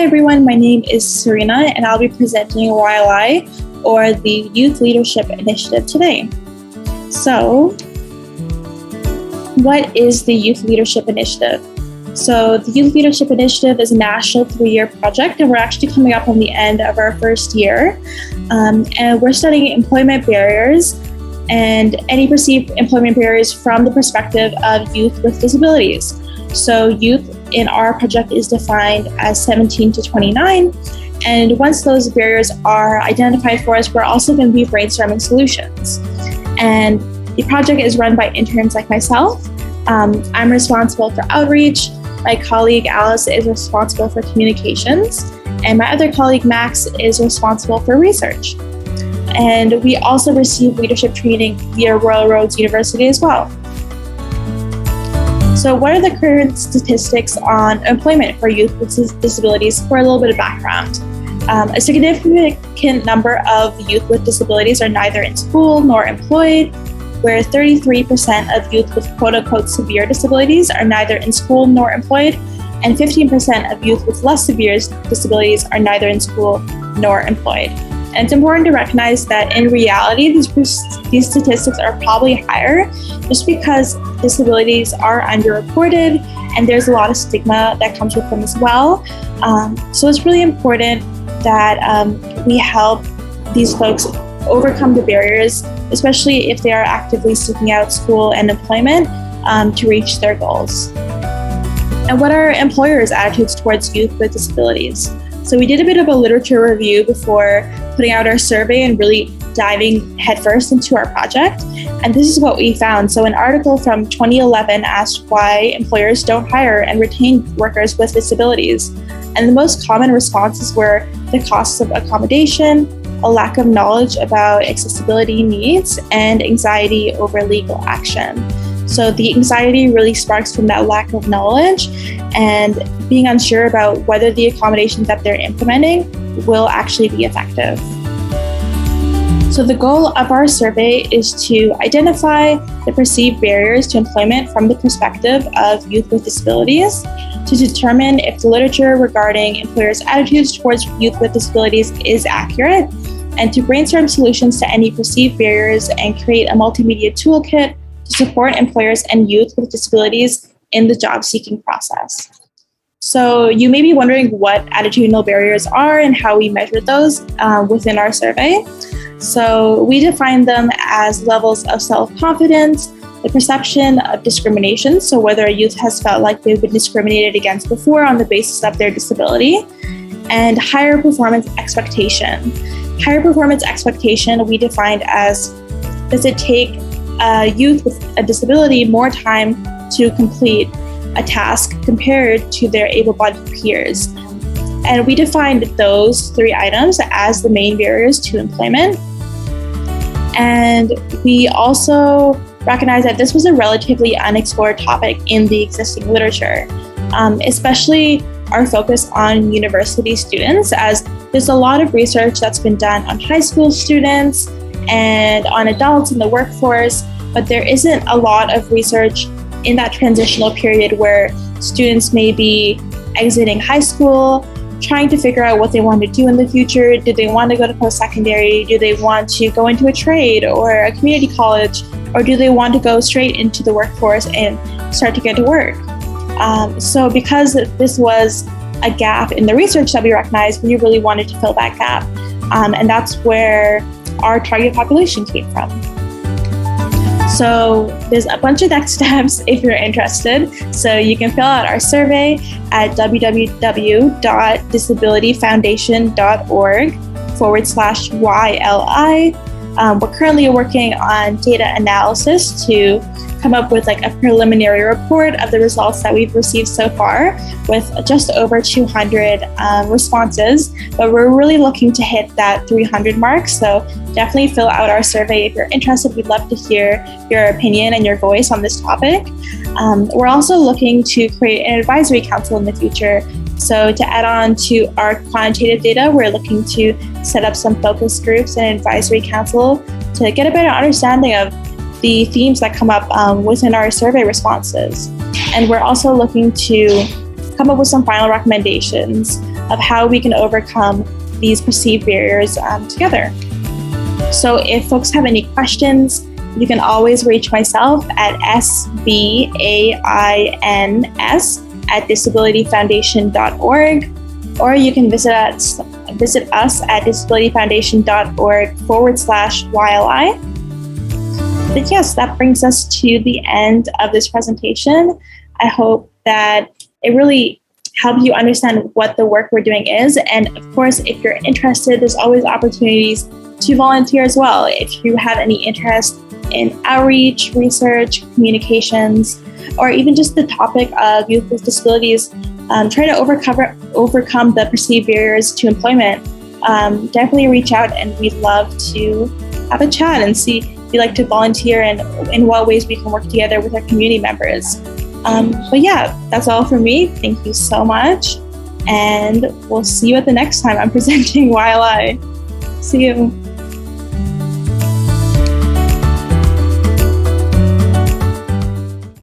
everyone, my name is Serena and I'll be presenting YLI, or the Youth Leadership Initiative today. So, what is the Youth Leadership Initiative? So the Youth Leadership Initiative is a national 3-year project, and we're actually coming up on the end of our first year. And we're studying employment barriers and any perceived employment barriers from the perspective of youth with disabilities. So youth in our project is defined as 17 to 29. And once those barriers are identified for us, we're also going to be brainstorming solutions. And the project is run by interns like myself. I'm responsible for outreach. My colleague Alice is responsible for communications, and my other colleague Max is responsible for research. And we also receive leadership training via Royal Roads University as well. So what are the current statistics on employment for youth with disabilities? For a little bit of background. A significant number of youth with disabilities are neither in school nor employed, where 33% of youth with quote-unquote severe disabilities are neither in school nor employed, and 15% of youth with less severe disabilities are neither in school nor employed. And it's important to recognize that in reality, these statistics are probably higher just because disabilities are underreported and there's a lot of stigma that comes with them as well. So it's really important that we help these folks overcome the barriers, especially if they are actively seeking out school and employment to reach their goals. And what are employers' attitudes towards youth with disabilities? So we did a bit of a literature review before putting out our survey and really diving headfirst into our project. And this is what we found. So an article from 2011 asked why employers don't hire and retain workers with disabilities. And the most common responses were the costs of accommodation, a lack of knowledge about accessibility needs, and anxiety over legal action. So the anxiety really sparks from that lack of knowledge and being unsure about whether the accommodations that they're implementing will actually be effective. So the goal of our survey is to identify the perceived barriers to employment from the perspective of youth with disabilities, to determine if the literature regarding employers' attitudes towards youth with disabilities is accurate, and to brainstorm solutions to any perceived barriers and create a multimedia toolkit to support employers and youth with disabilities in the job-seeking process. So you may be wondering what attitudinal barriers are and how we measure those within our survey. So we define them as levels of self-confidence, the perception of discrimination, so whether a youth has felt like they've been discriminated against before on the basis of their disability, and higher performance expectation. Higher performance expectation we defined as, does it take a youth with a disability more time to complete a task compared to their able-bodied peers? And we defined those 3 items as the main barriers to employment. And we also recognize that this was a relatively unexplored topic in the existing literature, especially our focus on university students, as there's a lot of research that's been done on high school students and on adults in the workforce, but there isn't a lot of research in that transitional period where students may be exiting high school, trying to figure out what they want to do in the future. Do they want to go to post-secondary? Do they want to go into a trade or a community college? Or do they want to go straight into the workforce and start to get to work? So because this was a gap in the research that we recognized, we really wanted to fill that gap. And that's where our target population came from. So there's a bunch of next steps if you're interested. So you can fill out our survey at www.disabilityfoundation.org/YLI. We're currently working on data analysis to come up with like a preliminary report of the results that we've received so far with just over 200 responses, but we're really looking to hit that 300 mark. So definitely fill out our survey if you're interested. We'd love to hear your opinion and your voice on this topic. We're also looking to create an advisory council in the future. So to add on to our quantitative data, we're looking to set up some focus groups and advisory council to get a better understanding of the themes that come up within our survey responses. And we're also looking to come up with some final recommendations of how we can overcome these perceived barriers together. So if folks have any questions, you can always reach myself at sbains@disabilityfoundation.org, or you can visit us at disabilityfoundation.org/YLI. But yes, that brings us to the end of this presentation. I hope that it really helps you understand what the work we're doing is. And of course, if you're interested, there's always opportunities to volunteer as well. If you have any interest in outreach, research, communications, or even just the topic of youth with disabilities, trying to overcome the perceived barriers to employment, definitely reach out, and we'd love to have a chat and see if you'd like to volunteer and in what ways we can work together with our community members. But yeah, that's all from me. Thank you so much. And we'll see you at the next time I'm presenting YLI. See you.